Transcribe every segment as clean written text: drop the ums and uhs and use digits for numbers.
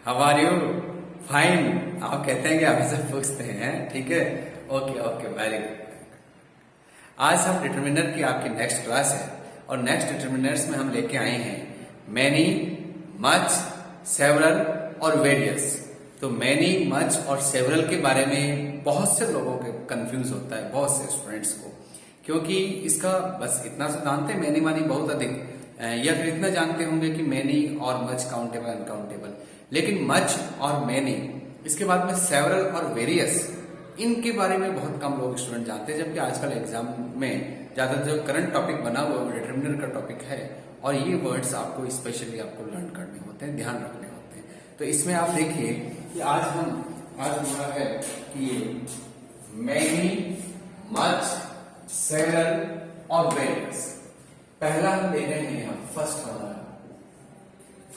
How are you? Fine. आप कहते हैं कि आप से पूछते हैं, ठीक है। Okay okay, very good. आज हम डिटर्मिनर की आपकी नेक्स्ट क्लास है और नेक्स्ट डिटर्मिनर्स में हम लेके आए हैं मैनी, मच, सेवरल और वेरियस। तो मैनी, मच और सेवरल के बारे में बहुत से लोगों के कंफ्यूज होता है, बहुत से स्टूडेंट्स को, क्योंकि इसका बस इतना सा जानते हैं मैनी मानी बहुत अधिक, या फिर इतना जानते होंगे कि मैनी और मच काउंटेबल अनकाउंटेबल। लेकिन मच और मैनी, इसके बाद में सेवरल और वेरियस, इनके बारे में बहुत कम लोग स्टूडेंट जानते हैं। जबकि आजकल एग्जाम में ज्यादा जो करंट टॉपिक बना हुआ है डिटरमिनर का टॉपिक है, और ये वर्ड्स आपको स्पेशली आपको लर्न करने होते हैं, ध्यान रखने होते हैं। तो इसमें आप देखिए कि आज हमारा है कि मैनी, मच, सेवरल और वेरियस। पहला हम ले रहे हैं, हम फर्स्ट हमारा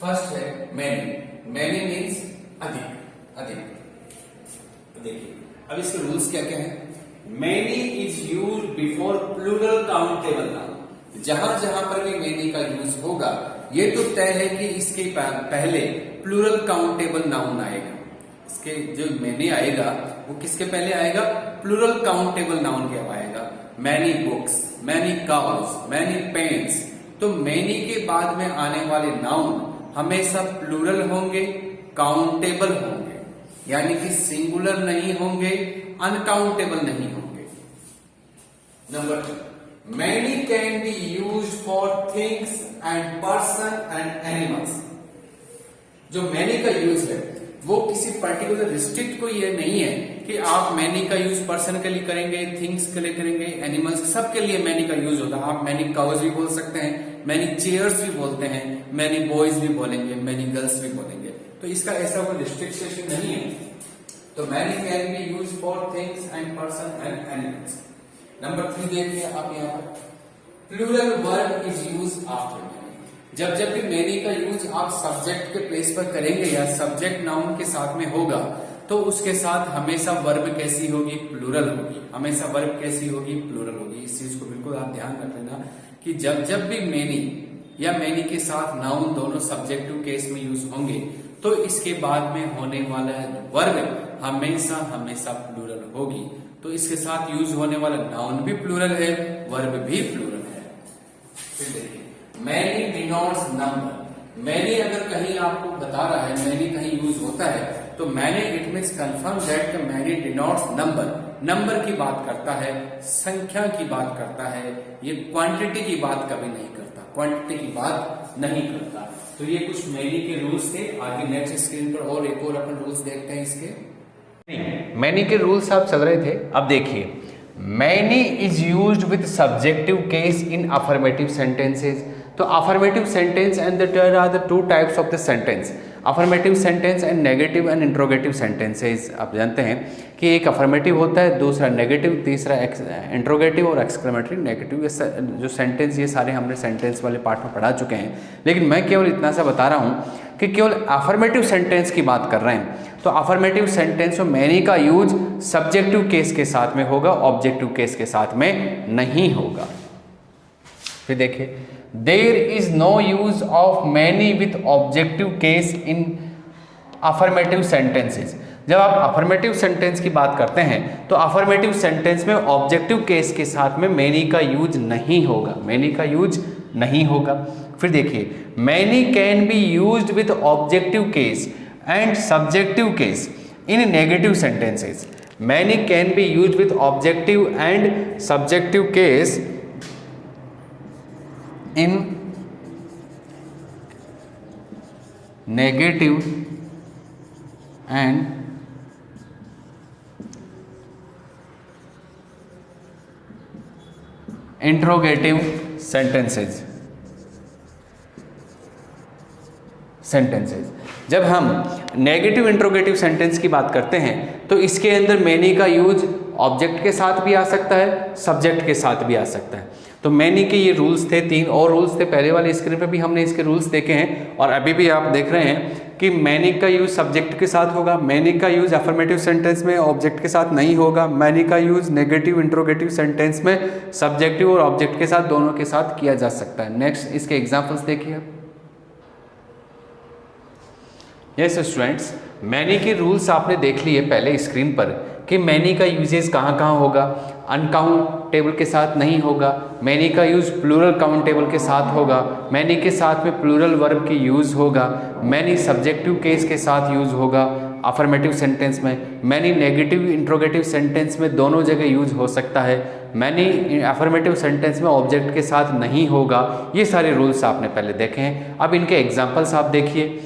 फर्स्ट है मैनी। मैनी मीन्स अधिक, अधिक। देखिए अब इसके रूल्स क्या क्या है। Many is use before plural countable noun. जहां जहां पर भी मैनी का यूज होगा, ये तो तय है कि इसके पहले प्लूरल काउंटेबल नाउन आएगा। इसके जो मैनी आएगा वो किसके पहले आएगा? प्लूरल काउंटेबल नाउन के आएगा। Many books, many cows, many paints. तो मैनी के बाद में आने वाले नाउन हमेशा प्लूरल होंगे, काउंटेबल होंगे, यानी कि सिंगुलर नहीं होंगे, अनकाउंटेबल नहीं होंगे। Number 2, many can be used for things and person and animals. जो मैनी का यूज है वो किसी पर्टिकुलर रिस्ट्रिक्ट को ये नहीं है कि आप मैनी का यूज पर्सन के लिए करेंगे, थिंग्स के लिए करेंगे, एनिमल्स, सबके लिए मैनी का यूज होता है। आप मैनी काउज भी बोल सकते हैं, मैनी चेयर्स भी बोलते हैं, मैनी बॉयज भी बोलेंगे, मैनी गर्ल्स भी बोलेंगे। तो इसका ऐसा कोई रिस्ट्रिक्शन नहीं है। तो many can be use for things and person and animals. Number 3 देखिए आप यहाँ पर, plural verb is use after many. जब जब भी मैनी का यूज आप सब्जेक्ट के प्लेस पर करेंगे या सब्जेक्ट नाउन के साथ में होगा, तो उसके साथ हमेशा वर्ब कैसी होगी? प्लूरल होगी। हमेशा वर्ब कैसी होगी? प्लूरल होगी। इस चीज को बिल्कुल आप ध्यान रख लेना कि जब जब भी मैनी या मैनी के साथ नाउन दोनों सब्जेक्टिव केस में यूज होंगे, तो इसके बाद में होने वाला वर्ब हमेशा हमेशा प्लूरल होगी। तो इसके साथ यूज होने वाला नाउन भी प्लूरल है, वर्ब भी प्लूरल है। फिर देखिए, मैनी डिनोट्स नंबर। मैनी अगर कहीं आपको बता रहा है, मैनी कहीं यूज होता है, तो many it means confirm that many denotes number. Number की बात करता है, संख्या की बात करता है, ये क्वांटिटी की बात कभी नहीं करता, क्वांटिटी की बात नहीं करता। तो ये कुछ मैनी के रूल्स थे। आगे नेक्स्ट स्क्रीन पर और एक और अपन रूल्स देखते हैं इसके। मैनी के रूल्स आप चल रहे थे, अब देखिए, many is used with subjective case in affirmative sentences. तो affirmative sentence and there are the two types of the sentence, affirmative sentence and negative and interrogative sentences. आप जानते हैं कि एक अफर्मेटिव होता है, दूसरा नेगेटिव, तीसरा इंट्रोगेटिव और एक्सक्लेमेटरी नेगेटिव। ये जो सेंटेंस, ये सारे हमने सेंटेंस वाले पार्ट में पढ़ा चुके हैं। लेकिन मैं केवल इतना सा बता रहा हूं कि केवल अफर्मेटिव सेंटेंस की बात कर रहे हैं। तो अफर्मेटिव सेंटेंस में मैनी का यूज सब्जेक्टिव केस के साथ में होगा, ऑब्जेक्टिव केस के साथ में नहीं होगा। फिर देखिए, there is no use of many with objective case in affirmative sentences. जब आप अफर्मेटिव सेंटेंस की बात करते हैं तो अफर्मेटिव सेंटेंस में ऑब्जेक्टिव केस के साथ में मैनी का यूज नहीं होगा, मैनी का यूज नहीं होगा। फिर देखिए, many can be used with objective case and subjective case in negative sentences. Many can be used with objective and subjective case in negative and interrogative sentences। जब हम नेगेटिव इंट्रोगेटिव सेंटेंस की बात करते हैं तो इसके अंदर मैनी का यूज ऑब्जेक्ट के साथ भी आ सकता है, सब्जेक्ट के साथ भी आ सकता है। तो मैनी के ये रूल्स थे, 3 और रूल्स थे। पहले वाले स्क्रीन पे भी हमने इसके रूल्स देखे हैं और अभी भी आप देख रहे हैं कि मैनी का यूज सब्जेक्ट के साथ होगा, मैनी का यूज अफर्मेटिव सेंटेंस में ऑब्जेक्ट के साथ नहीं होगा, मैनी का यूज नेगेटिव इंट्रोगेटिव सेंटेंस में सब्जेक्टिव और ऑब्जेक्ट के साथ, दोनों के साथ किया जा सकता है। नेक्स्ट इसके एग्जाम्पल्स देखिए। यस स्टूडेंट्स, मैनी के रूल्स आपने देख लिए पहले स्क्रीन पर कि मैनी का यूजेस कहाँ कहाँ होगा। अनकाउंटेबल के साथ नहीं होगा, मैनी का यूज़ प्लूरल काउंटेबल के साथ होगा, मैनी के साथ में प्लूरल वर्ब की यूज़ होगा, मैनी सब्जेक्टिव केस के साथ यूज़ होगा अफर्मेटिव सेंटेंस में, मैनी नेगेटिव इंट्रोगेटिव सेंटेंस में दोनों जगह यूज हो सकता है, मैनी अफर्मेटिव सेंटेंस में ऑब्जेक्ट के साथ नहीं होगा। ये सारे रूल्स आपने पहले देखे हैं। अब इनके एग्जांपल्स आप देखिए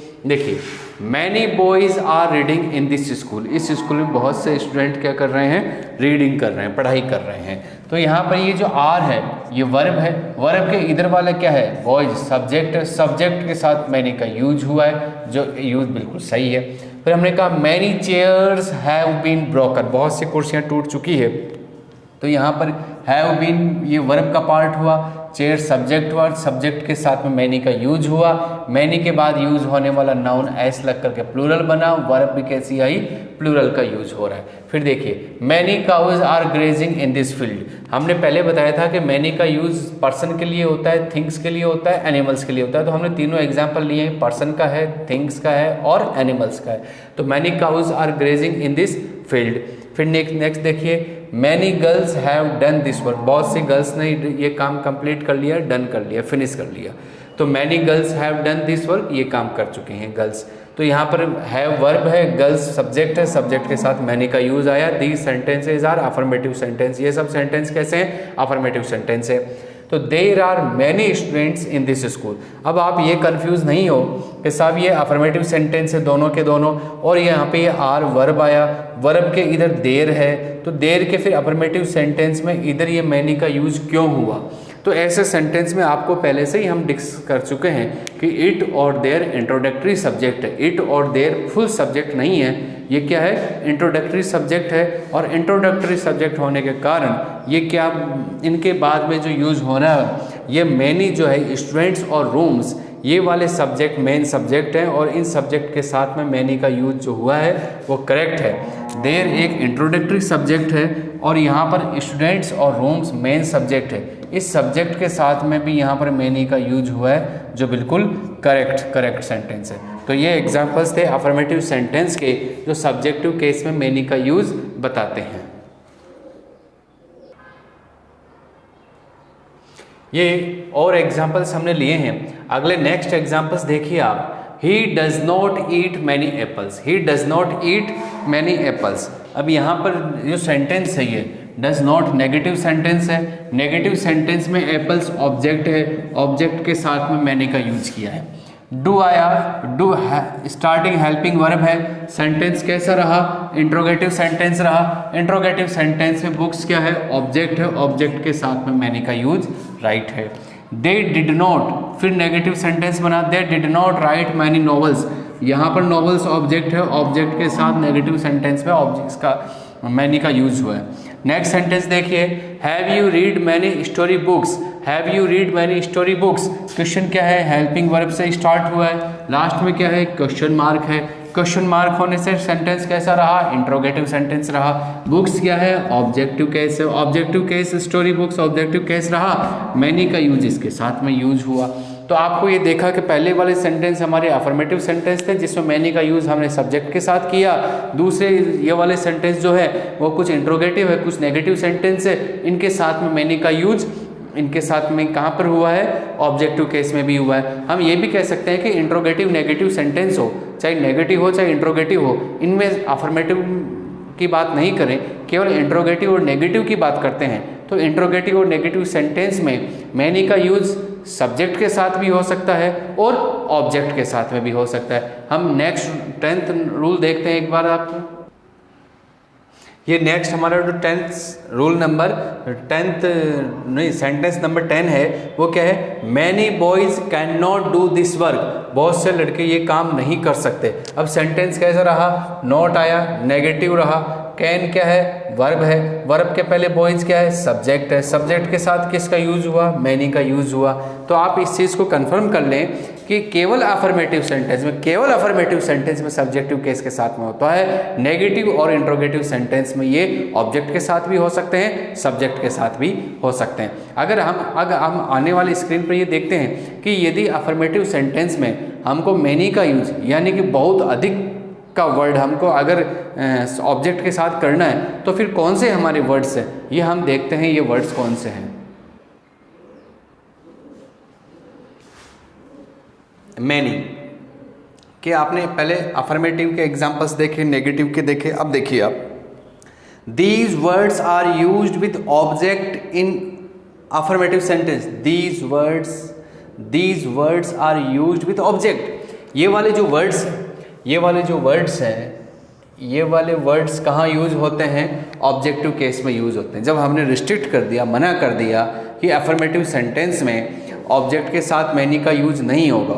many boys are reading in this school. इस स्कूल में बहुत से स्टूडेंट क्या कर रहे हैं, रीडिंग कर रहे हैं, पढ़ाई कर रहे हैं। तो यहाँ पर ये जो आर है ये वर्ब है, वर्ब के इधर वाला क्या है, बॉयज सब्जेक्ट, सब्जेक्ट के साथ मैनी का यूज हुआ है, जो यूज बिल्कुल सही है। फिर हमने कहा many chairs have been broken, बहुत सी कुर्सियाँ टूट चुकी है। तो यहाँ पर हैव बीन ये वर्ब का पार्ट हुआ, चेयर सब्जेक्ट हुआ, सब्जेक्ट के साथ में मैनी का यूज हुआ, मैनी के बाद यूज होने वाला नाउन एस लग करके प्लूरल बना, वर्ब भी कैसी आई, प्लूरल का यूज हो रहा है। फिर देखिए many cows are grazing in this field. हमने पहले बताया था कि मैनी का यूज पर्सन के लिए होता है, थिंग्स के लिए होता है, एनिमल्स के लिए होता है। तो हमने तीनों एग्जाम्पल लिए हैं, पर्सन का है, थिंग्स का है और एनिमल्स का है। तो many cows are grazing in this field. फिर नेक्स्ट देखिए many girls have done this work, बहुत सी गर्ल्स ने ये काम कंप्लीट कर लिया, डन कर लिया, फिनिश कर लिया। तो many girls have done this work, ये काम कर चुके हैं गर्ल्स। तो यहाँ पर हैव वर्ब है, गर्ल्स सब्जेक्ट है, सब्जेक्ट के साथ मैनी का यूज आया। These sentences are affirmative sentence, ये सब सेंटेंस कैसे हैं, अफर्मेटिव सेंटेंस है। तो there are many students in this school. अब आप ये कंफ्यूज नहीं हो कि साहब ये अफर्मेटिव सेंटेंस है दोनों के दोनों, और यहाँ पे ये आर वर्ब आया, वर्ब के इधर देर है, तो देर के फिर अफर्मेटिव सेंटेंस में इधर ये मैनी का यूज क्यों हुआ। तो ऐसे सेंटेंस में आपको पहले से ही हम डिस्कस कर चुके हैं कि इट और देयर इंट्रोडक्टरी सब्जेक्ट है, इट और देयर फुल सब्जेक्ट नहीं है, ये क्या है, इंट्रोडक्टरी सब्जेक्ट है। और इंट्रोडक्टरी सब्जेक्ट होने के कारण ये क्या, इनके बाद में जो यूज हो रहा है ये मैनी जो है स्टूडेंट्स और रूम्स, ये वाले सब्जेक्ट मेन सब्जेक्ट हैं, और इन सब्जेक्ट के साथ में मैनी का यूज जो हुआ है वो करेक्ट है। देयर एक इंट्रोडक्टरी सब्जेक्ट है और यहाँ पर स्टूडेंट्स और रूम्स मेन सब्जेक्ट है, इस सब्जेक्ट के साथ में भी यहाँ पर मैनी का यूज हुआ है, जो बिल्कुल करेक्ट सेंटेंस है। तो ये एग्जांपल्स थे अफर्मेटिव सेंटेंस के जो सब्जेक्टिव केस में मैनी का यूज बताते हैं। ये और एग्जाम्पल्स हमने लिए हैं। अगले नेक्स्ट एग्जाम्पल्स देखिए आप। ही does not eat many apples, he does not eat many apples. अब यहाँ पर जो सेंटेंस है ये डज नॉट नेगेटिव सेंटेंस है, नेगेटिव सेंटेंस में एप्पल्स ऑब्जेक्ट है, ऑब्जेक्ट के साथ में मैनी का यूज किया है। डू आया, डू स्टार्टिंग हेल्पिंग वर्ब है, सेंटेंस कैसा रहा, इंट्रोगेटिव सेंटेंस रहा। इंट्रोगेटिव सेंटेंस में बुक्स क्या है, ऑब्जेक्ट है, ऑब्जेक्ट के साथ में मैनी का यूज राइट है। दे डिड नॉट, फिर नेगेटिव सेंटेंस बना, they did not right many novels, यहाँ पर नॉवेल्स ऑब्जेक्ट है, ऑब्जेक्ट के साथ नेगेटिव सेंटेंस में ऑब्जेक्ट्स का मैनी का यूज हुआ है। नेक्स्ट सेंटेंस देखिए, have you read many story books, have you read many story books, question क्या है, हेल्पिंग वर्ब से स्टार्ट हुआ है, लास्ट में क्या है, क्वेश्चन मार्क है। क्वेश्चन मार्क होने से सेंटेंस कैसा रहा, इंट्रोगेटिव सेंटेंस रहा। बुक्स क्या है, ऑब्जेक्टिव केस है, objective case story books objective case रहा, मैनी का यूज इसके साथ में यूज हुआ। तो आपको ये देखा कि पहले वाले सेंटेंस हमारे अफर्मेटिव सेंटेंस थे जिसमें मैनी का यूज़ हमने सब्जेक्ट के साथ किया, दूसरे ये वाले सेंटेंस जो है वो कुछ इंट्रोगेटिव है, कुछ नेगेटिव सेंटेंस है, इनके साथ में मैनी का यूज इनके साथ में कहाँ पर हुआ है, ऑब्जेक्टिव केस में भी हुआ है। हम ये भी कह सकते हैं कि इंट्रोगेटिव नेगेटिव सेंटेंस हो, चाहे नेगेटिव हो चाहे इंट्रोगेटिव हो, इनमें अफर्मेटिव की बात नहीं करें, केवल इंट्रोगेटिव और नेगेटिव की बात करते हैं। तो इंट्रोगेटिव और नेगेटिव सेंटेंस में मैनी का यूज सब्जेक्ट के साथ भी हो सकता है और ऑब्जेक्ट के साथ में भी हो सकता है। हम नेक्स्ट 10th रूल देखते हैं एक बार आपको। ये नेक्स्ट हमारा जो 10th रूल नंबर 10th नहीं सेंटेंस नंबर 10 है, वो क्या है, many boys can not do this work, बहुत से लड़के ये काम नहीं कर सकते। अब सेंटेंस कैसा रहा, नॉट आया, नेगेटिव रहा, कैन क्या है, वर्ब है, वर्ब के पहले बॉयज क्या है, सब्जेक्ट है, सब्जेक्ट के साथ किसका यूज हुआ, मैनी का यूज हुआ। तो आप इस चीज़ को कंफर्म कर लें कि कि केवल अफर्मेटिव सेंटेंस में सब्जेक्टिव केस के साथ में होता है, नेगेटिव और इंट्रोगेटिव सेंटेंस में ये ऑब्जेक्ट के साथ भी हो सकते हैं, सब्जेक्ट के साथ भी हो सकते हैं। अगर हम आने वाली स्क्रीन पर ये देखते हैं कि यदि अफर्मेटिव सेंटेंस में हमको मैनी का यूज यानी कि बहुत अधिक का वर्ड हमको अगर ऑब्जेक्ट के साथ करना है तो फिर कौन से हमारे वर्ड्स हैं, ये हम देखते हैं। ये वर्ड्स कौन से हैं? मैनी के आपने पहले अफर्मेटिव के एग्जांपल्स देखे, नेगेटिव के देखे। अब देखिए आप, these words are used with object in affirmative sentence. These words are used with object. ये वाले जो वर्ड्स हैं, ये वाले वर्ड्स कहाँ यूज होते हैं? ऑब्जेक्टिव केस में यूज होते हैं। जब हमने रिस्ट्रिक्ट कर दिया, मना कर दिया कि अफर्मेटिव सेंटेंस में ऑब्जेक्ट के साथ मैनी का यूज नहीं होगा,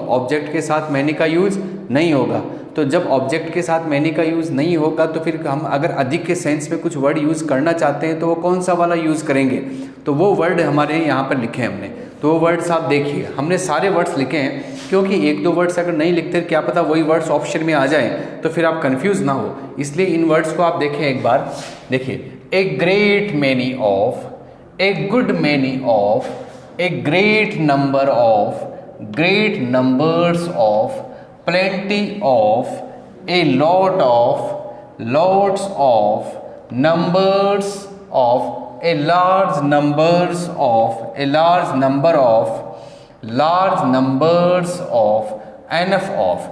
तो जब ऑब्जेक्ट के साथ मैनी का यूज़ नहीं होगा तो फिर हम अगर अधिक के सेंस में कुछ वर्ड यूज़ करना चाहते हैं तो वो कौन सा वाला यूज़ करेंगे? तो वो वर्ड हमारे यहाँ पर लिखे हमने, तो वो वर्ड्स आप देखिए, हमने सारे वर्ड्स लिखे हैं क्योंकि एक दो वर्ड्स अगर नहीं लिखते क्या पता वही वर्ड्स ऑप्शन में आ जाएं तो फिर आप कंफ्यूज ना हो, इसलिए इन वर्ड्स को आप देखें एक बार। देखिए, a great many of, a good many of, a great number of, great numbers of, plenty of, a lot of, lots of, numbers of, a large numbers of, a large number of, large numbers of, enough of.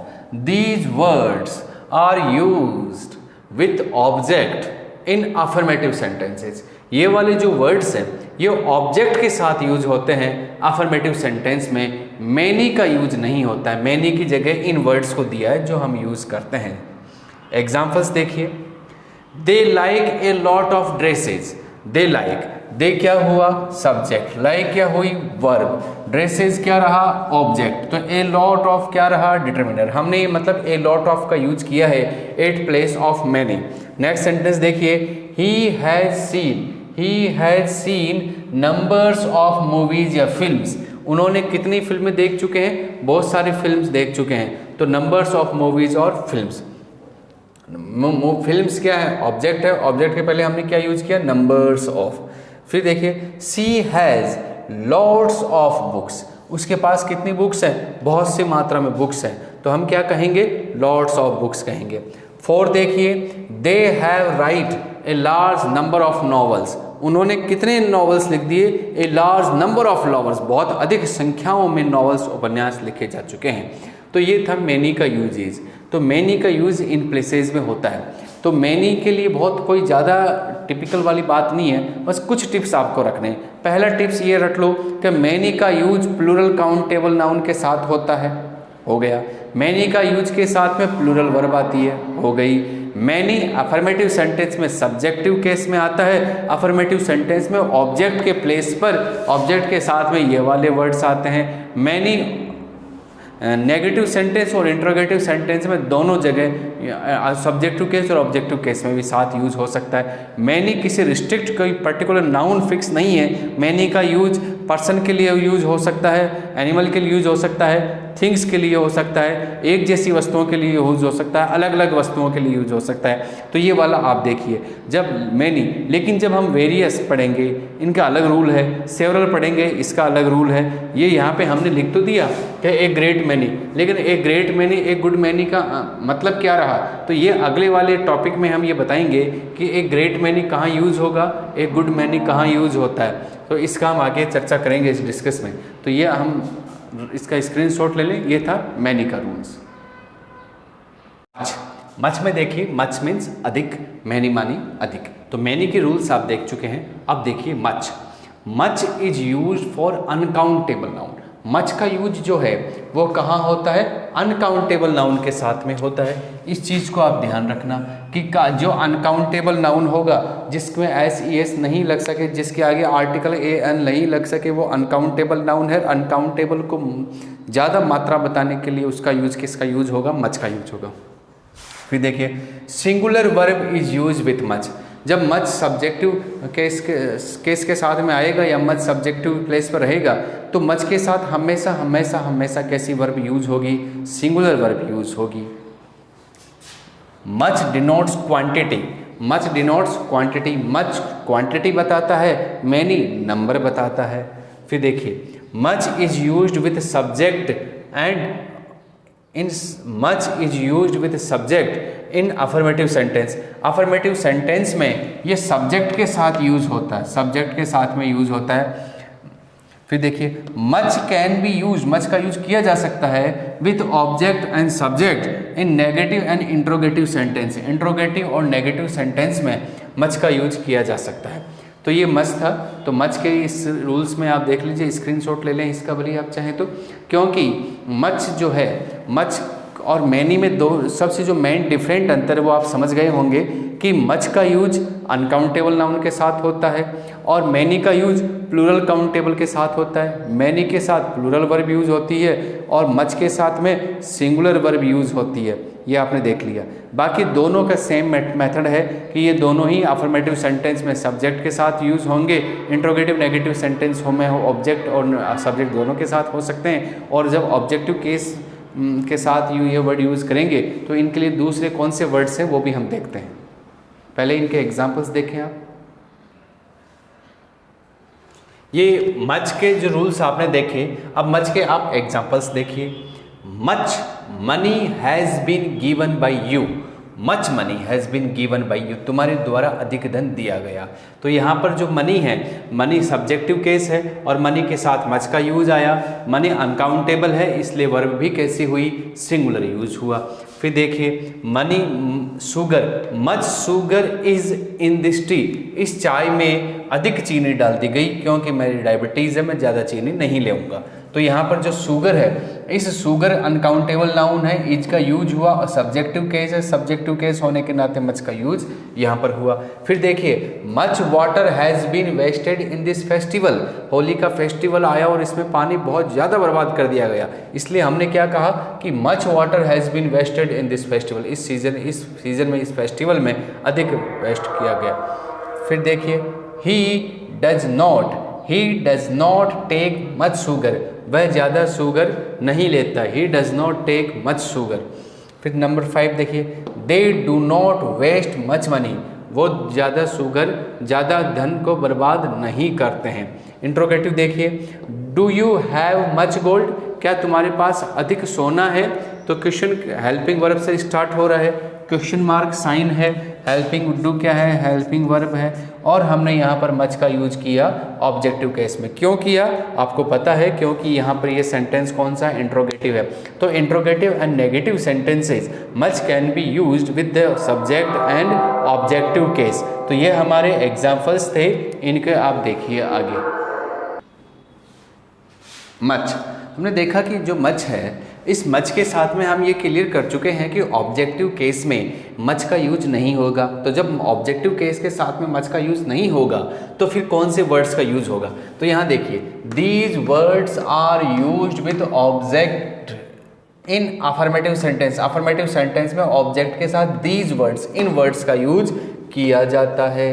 These words are used with object in affirmative sentences. ये वाले जो words हैं ये object के साथ use होते हैं affirmative sentence में, मैनी का यूज नहीं होता है। मैनी की जगह इन वर्ड्स को दिया है जो हम यूज करते हैं। एग्जाम्पल्स देखिए, they like a lot of dresses. They like, they क्या हुआ? सब्जेक्ट, लाइक क्या हुई? वर्ब, ड्रेसेस क्या रहा? ऑब्जेक्ट, तो ए लॉट ऑफ क्या रहा? डिटरमिनर। हमने मतलब ए लॉट ऑफ का यूज किया है at place of many. Next sentence देखिए, he has seen numbers of movies या फिल्म्स। उन्होंने कितनी फिल्में देख चुके हैं? बहुत सारी फिल्म्स देख चुके हैं, तो नंबर्स ऑफ मूवीज और फिल्म्स। फिल्म्स क्या है? ऑब्जेक्ट है, ऑब्जेक्ट के पहले हमने क्या यूज किया? Numbers of. फिर देखिए, she has lots of books. उसके पास कितनी बुक्स हैं? बहुत सी मात्रा में बुक्स हैं, तो हम क्या कहेंगे? लॉट्स ऑफ बुक्स कहेंगे। फोर्थ देखिए, they have right a large number of novels. उन्होंने कितने नॉवेल्स लिख दिए? A large number of novels, बहुत अधिक संख्याओं में नॉवेल्स, उपन्यास लिखे जा चुके हैं। तो ये था मैनी का यूजेज। तो मैनी का यूज इन प्लेसेस में होता है। तो मैनी के लिए बहुत कोई ज़्यादा टिपिकल वाली बात नहीं है, बस कुछ टिप्स आपको रखने हैं। पहला टिप्स ये रख लो कि मैनी का यूज प्लूरल काउंटेबल नाउन के साथ होता है, हो गया। मैनी का यूज के साथ में प्लूरल वर्ब आती है, हो गई। मैनी अफर्मेटिव सेंटेंस में सब्जेक्टिव केस में आता है, अफर्मेटिव सेंटेंस में ऑब्जेक्ट के प्लेस पर ऑब्जेक्ट के साथ में ये वाले वर्ड्स आते हैं। मैनी नेगेटिव सेंटेंस और इंट्रोगेटिव सेंटेंस में दोनों जगह सब्जेक्टिव केस और ऑब्जेक्टिव केस में भी साथ यूज हो सकता है। मैनी किसी रिस्ट्रिक्ट कोई पर्टिकुलर नाउन फिक्स नहीं है। मैनी का यूज पर्सन के लिए यूज हो सकता है, एनिमल के लिए यूज हो सकता है, थिंग्स के लिए हो सकता है, एक जैसी वस्तुओं के लिए यूज हो सकता है, अलग अलग वस्तुओं के लिए यूज हो सकता है। तो ये वाला आप देखिए, जब मैनी, लेकिन जब हम वेरियस पढ़ेंगे इनका अलग रूल है, सेवरल पढ़ेंगे इसका अलग रूल है। ये यहाँ पे हमने लिख तो दिया कि एक ग्रेट मैनी, लेकिन एक ग्रेट मैनी एक गुड मैनी का मतलब क्या रहा? तो ये अगले वाले टॉपिक में हम ये बताएंगे कि एक ग्रेट मैनी कहाँ यूज होगा, एक गुड मैनी कहाँ यूज होता है। तो इसका हम आगे चर्चा करेंगे इस डिस्कस में। तो ये हम इसका स्क्रीनशॉट ले लें, ये था मैनी का रूल्स। मच में देखिए, मच मीन्स अधिक, मैनी मानी अधिक। तो मैनी के रूल्स आप देख चुके हैं। अब देखिए much is use for uncountable noun. Much का यूज जो है वो कहाँ होता है? अनकाउंटेबल नाउन के साथ में होता है। इस चीज़ को आप ध्यान रखना कि जो अनकाउंटेबल नाउन होगा, जिसमें एस नहीं लग सके, जिसके आगे आर्टिकल an नहीं लग सके, वो अनकाउंटेबल नाउन है। अनकाउंटेबल को ज़्यादा मात्रा बताने के लिए उसका यूज किसका यूज होगा? मच का यूज होगा। फिर देखिए, singular verb is use with much. जब मच सब्जेक्टिव केस के साथ में आएगा या मच सब्जेक्टिव प्लेस पर रहेगा तो मच के साथ हमेशा हमेशा हमेशा कैसी वर्ब यूज होगी? सिंगुलर वर्ब यूज होगी। Much denotes quantity, much denotes quantity, much quantity बताता है, मैनी नंबर बताता है। फिर देखिए much is used with subject and in much is used with subject in affirmative sentence. Affirmative sentence में ये सब्जेक्ट के साथ यूज होता है, सब्जेक्ट के साथ में यूज होता है। फिर देखिए much can be use, much का यूज किया जा सकता है with object and subject in negative and interrogative sentence. Interrogative और नेगेटिव सेंटेंस में मच का यूज किया जा सकता है। तो ये मच था। तो मच के इस रूल्स में आप देख लीजिए, स्क्रीनशॉट ले लें इसका भले आप चाहें तो, क्योंकि मच जो है, मच और मैनी में दो सबसे जो मेन डिफरेंट अंतर है वो आप समझ गए होंगे कि मच का यूज अनकाउंटेबल नाउन के साथ होता है और मैनी का यूज प्लूरल काउंटेबल के साथ होता है। मैनी के साथ प्लूरल वर्ब यूज होती है और मच के साथ में सिंगुलर वर्ब यूज होती है। ये आपने देख लिया। बाकी दोनों का सेम मेथड है कि ये दोनों ही अफर्मेटिव सेंटेंस में सब्जेक्ट के साथ यूज होंगे, इंट्रोगेटिव नेगेटिव सेंटेंस में हो ऑब्जेक्ट और सब्जेक्ट दोनों के साथ हो सकते हैं। और जब ऑब्जेक्टिव केस के साथ ये वर्ड यूज़ करेंगे तो इनके लिए दूसरे कौन से वर्ड्स हैं वो भी हम देखते हैं। पहले इनके एग्जाम्पल्स देखें आप। ये मच के जो रूल्स आपने देखे, अब मच के आप एग्जाम्पल्स देखिए। Much money has been given by you, much money has been given by you, तुम्हारे द्वारा अधिक धन दिया गया। तो यहाँ पर जो मनी है, मनी सब्जेक्टिव केस है और मनी के साथ मच का यूज आया। मनी अनकाउंटेबल है इसलिए वर्ब भी कैसी हुई? सिंगुलर यूज हुआ। फिर देखिए money sugar, much sugar is in this T, इस चाय में अधिक चीनी डाल दी गई क्योंकि मेरी डायबिटीज़ है, मैं ज़्यादा चीनी नहीं लेऊंगा। तो यहाँ पर जो शुगर है, इस शुगर अनकाउंटेबल नाउन है, इज का यूज हुआ और सब्जेक्टिव केस है, सब्जेक्टिव केस होने के नाते मच का यूज यहाँ पर हुआ। फिर देखिए much water has been wasted in this festival, Holi का फेस्टिवल आया और इसमें पानी बहुत ज़्यादा बर्बाद कर दिया गया, इसलिए हमने क्या कहा कि much water has been wasted in this festival, इस सीजन में, इस फेस्टिवल में अधिक वेस्ट किया गया। फिर देखिए he does not take much sugar, वह ज़्यादा शुगर नहीं लेता, he does not take much sugar. फिर नंबर 5 देखिए they do not waste much money, वो ज़्यादा धन को बर्बाद नहीं करते हैं। इंट्रोगेटिव देखिए do you have much gold, क्या तुम्हारे पास अधिक सोना है? तो क्वेश्चन हेल्पिंग वर्ब से स्टार्ट हो रहा है, क्वेश्चन मार्क साइन है, हेल्पिंग डू क्या है? हेल्पिंग वर्ब है और हमने यहाँ पर मच का यूज किया ऑब्जेक्टिव केस में। क्यों किया आपको पता है, क्योंकि यहाँ पर ये सेंटेंस कौन सा? इंट्रोगेटिव है। तो interrogative and negative sentences much can be used with the subject and objective case. तो ये हमारे एग्जाम्पल्स थे, इनके आप देखिए आगे। मच, हमने देखा कि जो मच है, इस मच के साथ में हम ये क्लियर कर चुके हैं कि ऑब्जेक्टिव केस में मच का यूज नहीं होगा। तो जब ऑब्जेक्टिव केस के साथ में मच का यूज नहीं होगा तो फिर कौन से वर्ड्स का यूज होगा? तो यहाँ देखिए these words are used with object in affirmative sentence. Affirmative sentence में ऑब्जेक्ट के साथ दीज वर्ड्स, इन वर्ड्स का यूज किया जाता है।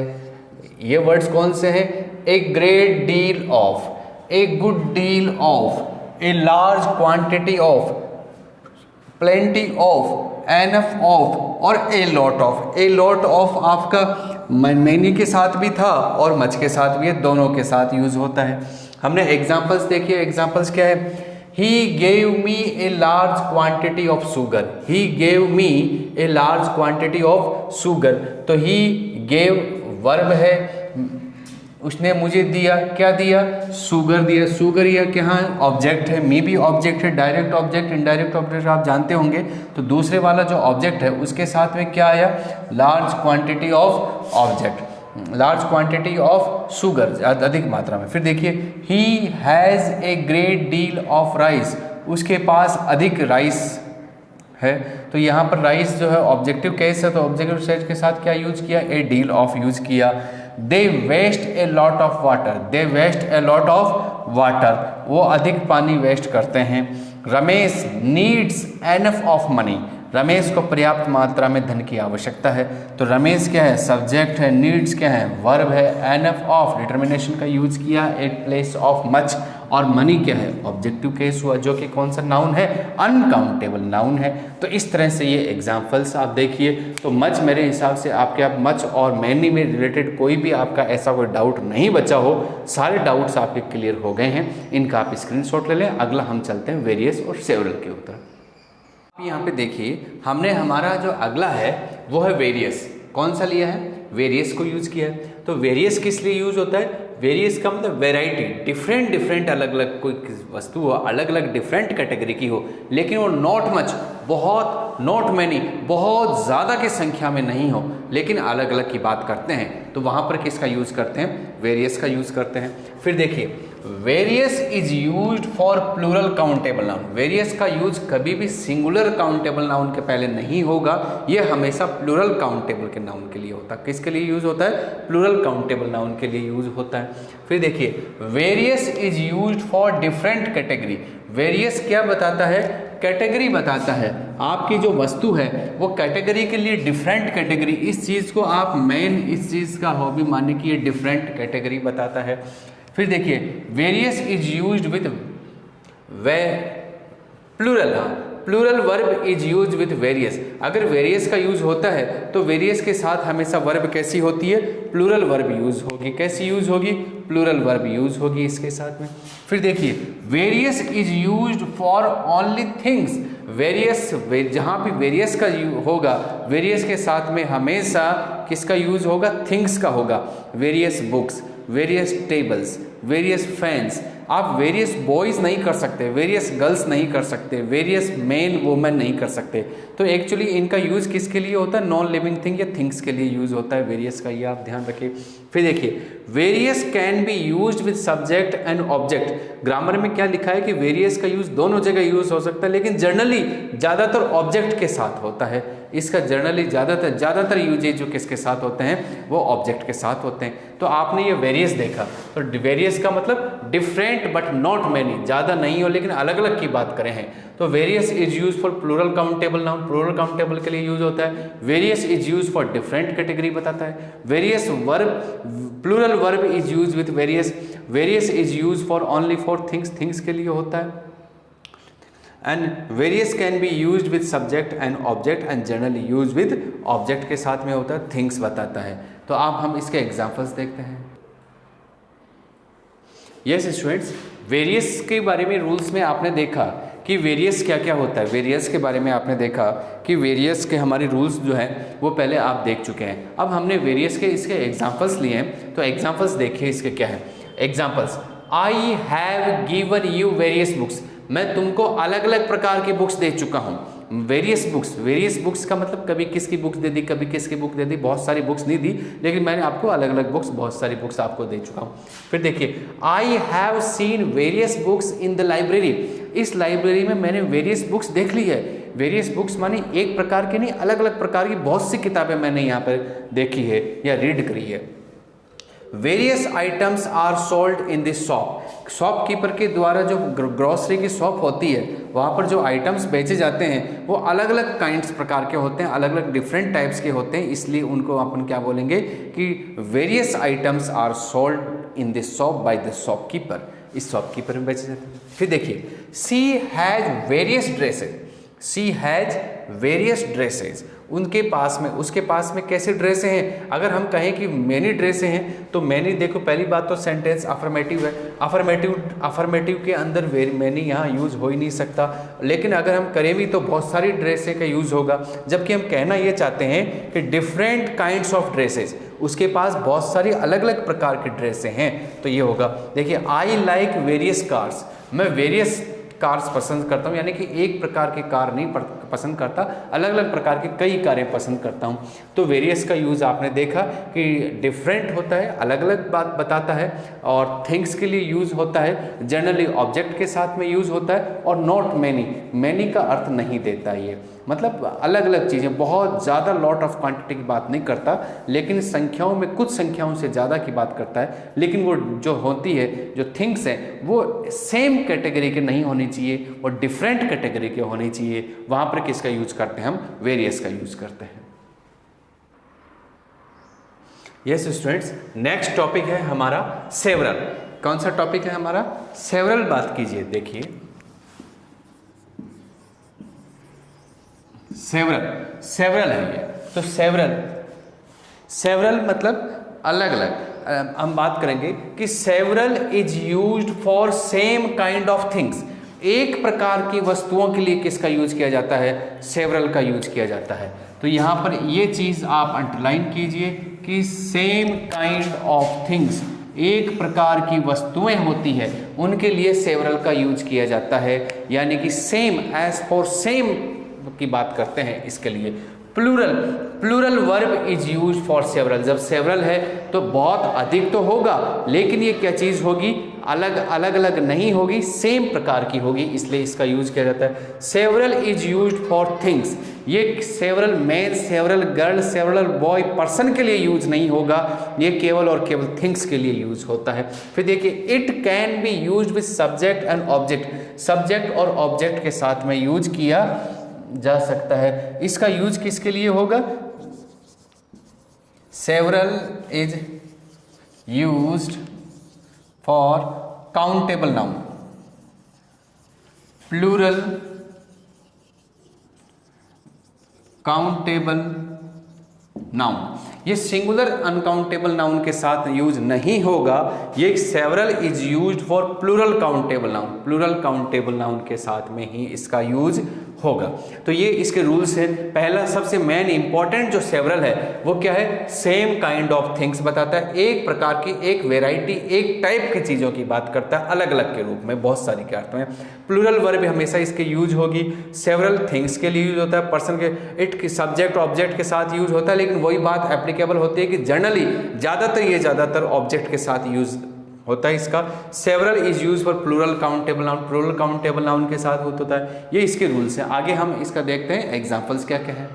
ये वर्ड्स कौन से हैं? A great deal of, a good deal of, a large quantity of, plenty of, enough of और a lot of. A lot of आपका मैनी के साथ भी था और मच के साथ भी है, दोनों के साथ यूज होता है। हमने एग्जाम्पल्स देखिए, एग्जाम्पल्स क्या है? He gave me a large quantity of sugar. He gave me a large quantity of sugar. तो he gave वर्ब है, उसने मुझे दिया, क्या दिया? शुगर दिया। शुगर या क्या ऑब्जेक्ट है, मी भी ऑब्जेक्ट है, डायरेक्ट ऑब्जेक्ट, इनडायरेक्ट ऑब्जेक्ट आप जानते होंगे। तो दूसरे वाला जो ऑब्जेक्ट है उसके साथ में क्या आया? Large quantity of object, large quantity of sugar, अधिक मात्रा में। फिर देखिए he has a great deal of rice, उसके पास अधिक राइस है। तो यहाँ पर राइस जो है ऑब्जेक्टिव केस है, तो ऑब्जेक्टिव केस के साथ क्या यूज किया? ए डील ऑफ यूज किया। They waste a lot of water, they waste a lot of water, वो अधिक पानी वेस्ट करते हैं। Ramesh needs enough of money, Ramesh को पर्याप्त मात्रा में धन की आवश्यकता है। तो रमेश क्या है, सब्जेक्ट है, नीड्स क्या है, वर्ब है, एनफ ऑफ डिटर्मिनेशन का यूज किया एट प्लेस ऑफ मच, और मनी क्या है, ऑब्जेक्टिव केस हुआ जो कि कौन सा नाउन है, अनकाउंटेबल नाउन है। तो इस तरह से ये एग्जाम्पल्स आप देखिए। तो मच मेरे हिसाब से आपके आप मच और मैनी में रिलेटेड कोई भी आपका ऐसा कोई डाउट नहीं बचा हो, सारे डाउट्स आपके क्लियर हो गए हैं। इनका आप स्क्रीनशॉट ले लें। अगला हम चलते हैं वेरियस और सेवरल के ऊपर। यहाँ पे देखिए हमने हमारा जो अगला है वो है वेरियस। कौन सा लिया है, वेरियस को यूज किया है। तो वेरियस किस लिए यूज होता है, वेरियस का मतलब वेराइटी, डिफरेंट अलग अलग कोई वस्तु हो, अलग अलग डिफरेंट कैटेगरी की हो, लेकिन वो नॉट मच, बहुत, नॉट मैनी, बहुत ज़्यादा की संख्या में नहीं हो, लेकिन अलग अलग की बात करते हैं। तो वहाँ पर किसका यूज़ करते हैं, वेरियस का यूज़ करते हैं। फिर देखिए various is used for plural countable noun. Various का यूज कभी भी सिंगुलर काउंटेबल नाउन के पहले नहीं होगा, ये हमेशा प्लूरल काउंटेबल के नाउन के लिए होता है। किसके लिए यूज होता है, प्लूरल काउंटेबल नाउन के लिए यूज होता है। फिर देखिए various is used for different category. Various क्या बताता है, कैटेगरी बताता है। आपकी जो वस्तु है वो कैटेगरी के लिए डिफरेंट कैटेगरी, इस चीज़ को आप मेन इस चीज़ का हॉबी मानिए कि ये डिफरेंट कैटेगरी बताता है। फिर देखिए वेरियस इज यूज्ड विद वे plural, plural verb is use with various. अगर वेरियस का यूज होता है तो वेरियस के साथ हमेशा वर्ब कैसी होती है, प्लूरल वर्ब यूज होगी। कैसी यूज होगी, प्लूरल वर्ब यूज होगी इसके साथ में। फिर देखिए various is used for only things. Various जहाँ भी वेरियस का होगा, वेरियस के साथ में हमेशा किसका यूज होगा, थिंग्स का होगा। Various books, various tables, various fans. आप वेरियस बॉयज़ नहीं कर सकते, वेरियस गर्ल्स नहीं कर सकते, वेरियस मेन वुमेन नहीं कर सकते। तो एक्चुअली इनका यूज़ किसके लिए होता है, नॉन लिविंग थिंग या थिंग्स के लिए यूज़ होता है वेरियस का, ये आप ध्यान रखिए। फिर देखिए various can be used with subject and object. Grammar में क्या लिखा है कि वेरियस का यूज़ दोनों जगह यूज़ हो सकता है, लेकिन जनरली ज़्यादातर ऑब्जेक्ट के साथ होता है। इसका जनरली ज़्यादातर यूजेज जो किसके साथ होते हैं, वो ऑब्जेक्ट के साथ होते हैं। तो आपने ये वेरियस देखा, तो वेरियस का मतलब डिफरेंट बट नॉट मैनी, ज़्यादा नहीं हो लेकिन अलग अलग की बात करें हैं। तो various is use for plural countable noun, plural countable के लिए यूज होता है। Various is use for different category बताता है। Various verb, plural verb is use with various. Various is use for only for things, things के लिए होता है। And various can be used with subject and object and generally use with object के साथ में होता है, थिंग्स बताता है। तो आप हम इसके एग्जांपल्स देखते हैं। यस स्टूडेंट्स, वेरियस के बारे में रूल्स में आपने देखा कि वेरियस क्या क्या होता है। वेरियस के बारे में आपने देखा कि वेरियस के हमारे रूल्स जो हैं वो पहले आप देख चुके हैं। अब हमने वेरियस के इसके एग्जांपल्स लिए हैं, तो एग्जांपल्स देखिए इसके क्या है। Examples, I have given you various books. मैं तुमको अलग अलग प्रकार की बुक्स दे चुका हूँ। वेरियस बुक्स, वेरियस बुक्स का मतलब कभी किसकी बुक्स दे दी, कभी किसकी बुक दे दी, बहुत सारी बुक्स नहीं दी, लेकिन मैंने आपको अलग अलग बुक्स, बहुत सारी बुक्स आपको दे चुका हूँ। फिर देखिए I have seen various books in the library. इस लाइब्रेरी में मैंने वेरियस बुक्स देख ली है। वेरियस बुक्स माने एक प्रकार के नहीं, अलग अलग प्रकार की बहुत सी किताबें मैंने यहाँ पर देखी है या रीड करी है। Various items are sold in this shop. Shopkeeper के द्वारा जो ग्रोसरी की शॉप होती है वहाँ पर जो आइटम्स बेचे जाते हैं वो अलग अलग काइंड्स प्रकार के होते हैं, अलग अलग डिफरेंट टाइप्स के होते हैं, इसलिए उनको अपन क्या बोलेंगे कि various items are sold in this shop by the shopkeeper. इस शॉपकीपर में बेचे जाते हैं। फिर देखिए she has various dresses. She has various dresses. उनके पास में, उसके पास में कैसे ड्रेसें हैं। अगर हम कहें कि मैनी ड्रेसें हैं तो मैनी, देखो पहली बात तो सेंटेंस अफर्मेटिव है। अफर्मेटिव के अंदर मैनी यहाँ यूज़ हो ही नहीं सकता, लेकिन अगर हम करें भी तो बहुत सारी ड्रेसें का यूज़ होगा। जबकि हम कहना ये चाहते हैं कि डिफरेंट काइंड्स ऑफ ड्रेसेस, उसके पास बहुत सारी अलग अलग प्रकार की ड्रेसें हैं, तो ये होगा। देखिए आई लाइक वेरियस कार्स। मैं वेरियस कार्स पसंद करता हूँ, यानी कि एक प्रकार की कार नहीं पसंद करता, अलग अलग प्रकार की कई कारें पसंद करता हूँ। तो वेरियस का यूज़ आपने देखा कि डिफरेंट होता है, अलग अलग बात बताता है, और थिंग्स के लिए यूज़ होता है, जनरली ऑब्जेक्ट के साथ में यूज़ होता है, और नॉट मैनी, मैनी का अर्थ नहीं देता ये, मतलब अलग अलग चीज़ें, बहुत ज़्यादा लॉट ऑफ क्वांटिटी की बात नहीं करता, लेकिन संख्याओं में कुछ संख्याओं से ज़्यादा की बात करता है। लेकिन वो जो होती है, जो थिंग्स हैं, वो सेम कैटेगरी के नहीं होनी चाहिए, वो डिफरेंट कैटेगरी के होनी चाहिए। वहाँ पर पर किसका यूज करते हैं हम, वेरियस का यूज करते हैं। यस स्टूडेंट्स, नेक्स्ट टॉपिक है हमारा सेवरल। कौन सा टॉपिक है हमारा, सेवरल। बात कीजिए, देखिए सेवरल है ये। तो सेवरल मतलब अलग अलग। हम बात करेंगे कि several is used for same kind of things. एक प्रकार की वस्तुओं के लिए किसका यूज किया जाता है, सेवरल का यूज किया जाता है। तो यहां पर ये चीज आप अंडरलाइन कीजिए कि सेम काइंड ऑफ थिंग्स, एक प्रकार की वस्तुएं होती है उनके लिए सेवरल का यूज किया जाता है, यानी कि सेम, एज फॉर सेम की बात करते हैं इसके लिए। Plural verb is use for several. जब सेवरल है तो बहुत अधिक तो होगा, लेकिन ये क्या चीज होगी, अलग अलग नहीं होगी, सेम प्रकार की होगी, इसलिए इसका यूज किया जाता है। Several is use for things. ये several man, several girl, several boy, person के लिए यूज नहीं होगा, ये केवल और केवल थिंग्स के लिए यूज होता है। फिर देखिए, it can be use with subject and object. Subject और ऑब्जेक्ट के साथ में यूज किया जा सकता है। इसका यूज किसके लिए होगा, several is used for countable noun, plural countable noun. ये सिंगुलर अनकाउंटेबल नाउन के साथ यूज नहीं होगा, ये several is used for plural countable noun. Plural countable noun के साथ में ही इसका यूज होगा। तो ये इसके रूल्स है। पहला सबसे मेन इंपॉर्टेंट जो सेवरल है वो क्या है, सेम काइंड ऑफ थिंग्स बताता है, एक प्रकार की, एक वेराइटी, एक टाइप की चीजों की बात करता है, अलग अलग के रूप में, बहुत सारी के अर्थ में। प्लूरल वर्ब हमेशा इसके यूज होगी, सेवरल थिंग्स के लिए यूज होता है, पर्सन के, इट के सब्जेक्ट ऑब्जेक्ट के साथ यूज होता है, लेकिन वही बात एप्लीकेबल होती है कि जनरली ज्यादातर ऑब्जेक्ट के साथ यूज होता है इसका। Several is use for plural countable noun, plural countable noun के साथ होता है। ये इसके रूल्स हैं। आगे हम इसका देखते हैं एग्जांपल्स क्या क्या है।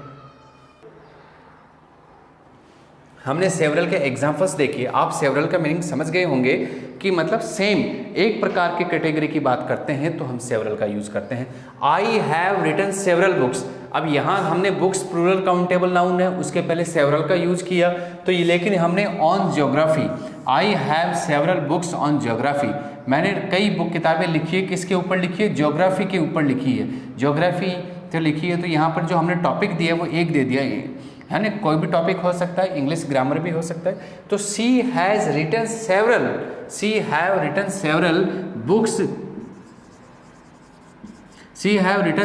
हमने सेवरल के एग्जांपल्स देखिए, आप सेवरल का मीनिंग समझ गए होंगे कि मतलब सेम, एक प्रकार की कैटेगरी की बात करते हैं तो हम सेवरल का यूज करते हैं। I have written several books. अब यहाँ हमने बुक्स प्लूरल काउंटेबल नाउन है, उसके पहले सेवरल का यूज किया, तो ये, लेकिन हमने on geography, I have several books on geography, मैंने कई बुक किताबें लिखी है, किसके ऊपर लिखी है, ज्योग्राफी के ऊपर लिखी है। ज्योग्राफी जो लिखी है, तो यहाँ पर जो हमने टॉपिक दिया है वो एक दे दिया है ना, कोई भी टॉपिक हो सकता है, इंग्लिश ग्रामर भी हो सकता है। तो she have written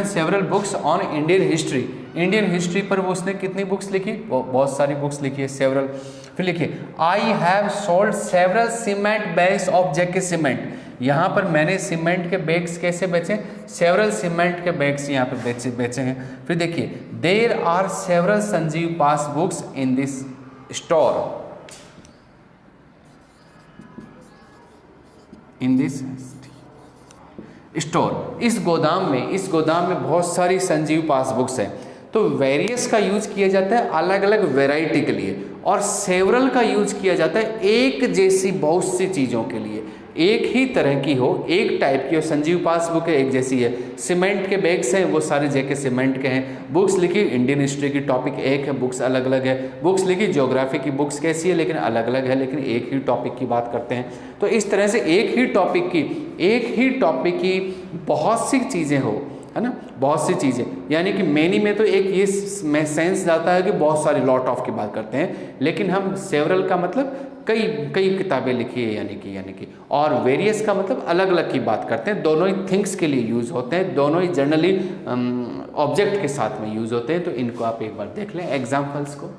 several books on Indian history. Indian history पर वो उसने कितनी बुक्स लिखी, बहुत सारी बुक्स लिखी है, सेवरल। फिर लिखिए, I have sold several cement bags of JK cement. यहाँ पर मैंने सीमेंट के बैग्स कैसे बेचे, सेवरल सीमेंट के बैग्स यहाँ पे बेचे हैं। फिर देखिए, देयर आर सेवरल संजीव पास बुक्स इन दिस स्टोर, इस गोदाम में बहुत सारी संजीव पास बुक्स हैं। तो वेरियस का यूज किया जाता है अलग अलग वैरायटी के लिए, और सेवरल का यूज किया जाता है एक जैसी बहुत सी चीज़ों के लिए, एक ही तरह की हो, एक टाइप की हो। संजीव पास बुक है, एक जैसी है। सीमेंट के बैग्स हैं, वो सारे जेके सीमेंट के हैं। बुक्स लिखी इंडियन हिस्ट्री की, टॉपिक एक है, बुक्स अलग अलग है। बुक्स लिखी ज्योग्राफी की, बुक्स कैसी है लेकिन अलग अलग है, लेकिन एक ही टॉपिक की बात करते हैं। तो इस तरह से एक ही टॉपिक की बहुत सी चीज़ें हो, है ना, बहुत सी चीज़ें, यानी कि मेनी में तो एक ये सेंस जाता है कि बहुत सारी लॉट ऑफ की बात करते हैं, लेकिन हम सेवरल का मतलब कई किताबें लिखी है यानी कि, और वेरियस का मतलब अलग अलग की बात करते हैं। दोनों ही थिंग्स के लिए यूज होते हैं, दोनों ही जनरली ऑब्जेक्ट के साथ में यूज होते हैं। तो इनको आप एक बार देख लें एग्जाम्पल्स को।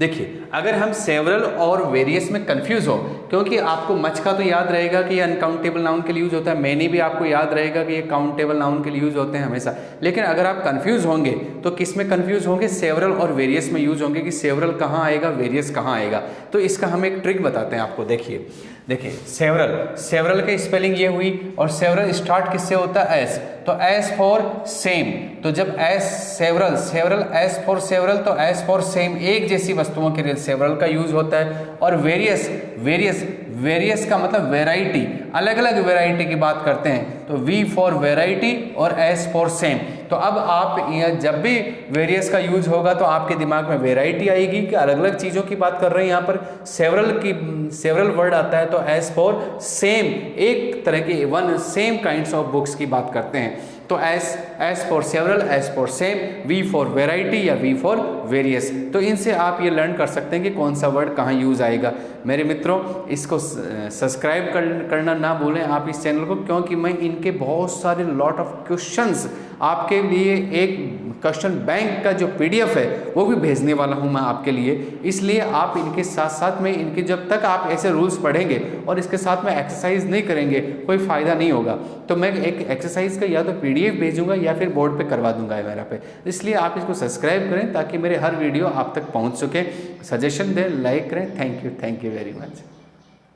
देखिए, अगर हम सेवरल और वेरियस में कंफ्यूज हो, क्योंकि आपको मच का तो याद रहेगा कि ये अनकाउंटेबल नाउन के लिए यूज होता है, मैनी भी आपको याद रहेगा कि ये काउंटेबल नाउन के लिए यूज होते हैं हमेशा, लेकिन अगर आप कंफ्यूज होंगे तो किस में कंफ्यूज होंगे, सेवरल और वेरियस में यूज होंगे कि सेवरल कहाँ आएगा, वेरियस कहाँ आएगा। तो इसका हम एक ट्रिक बताते हैं आपको। देखिए सेवरल की स्पेलिंग ये हुई, और सेवरल स्टार्ट किससे होता है, एस। तो एस फॉर सेम, तो जब S several, several S for several, तो एस फॉर सेम, एक जैसी वस्तुओं के लिए सेवरल का यूज होता है। और वेरियस, वेरियस, वेरियस का मतलब वेराइटी, अलग अलग वेराइटी की बात करते हैं, तो वी फॉर वेराइटी और एस फॉर सेम। तो अब आप जब भी वेरियस का यूज होगा तो आपके दिमाग में वेराइटी आएगी कि अलग अलग चीज़ों की बात कर रहे हैं। यहाँ पर सेवरल की, सेवरल वर्ड आता है, तो एस फॉर सेम, एक तरह की one same kinds of books की बात करते हैं। तो S for several, S for same, V for variety या वी फॉर वेरियस। तो इनसे आप ये लर्न कर सकते हैं कि कौन सा वर्ड कहाँ यूज आएगा। मेरे मित्रों, इसको सब्सक्राइब करना ना भूलें आप इस चैनल को, क्योंकि मैं इनके बहुत सारे लॉट ऑफ क्वेश्चंस आपके लिए, एक क्वेश्चन बैंक का जो PDF है वो भी भेजने वाला हूं मैं आपके लिए। इसलिए आप इनके साथ साथ में, इनके जब तक आप ऐसे रूल्स पढ़ेंगे और इसके साथ में एक्सरसाइज नहीं करेंगे कोई फ़ायदा नहीं होगा। तो मैं एक एक्सरसाइज का या तो PDF भेजूंगा या फिर बोर्ड पे करवा दूंगा मेरा पे। इसलिए आप इसको सब्सक्राइब करें ताकि मेरे हर वीडियो आप तक पहुँच सके। सजेशन दें, लाइक करें। Thank you very much.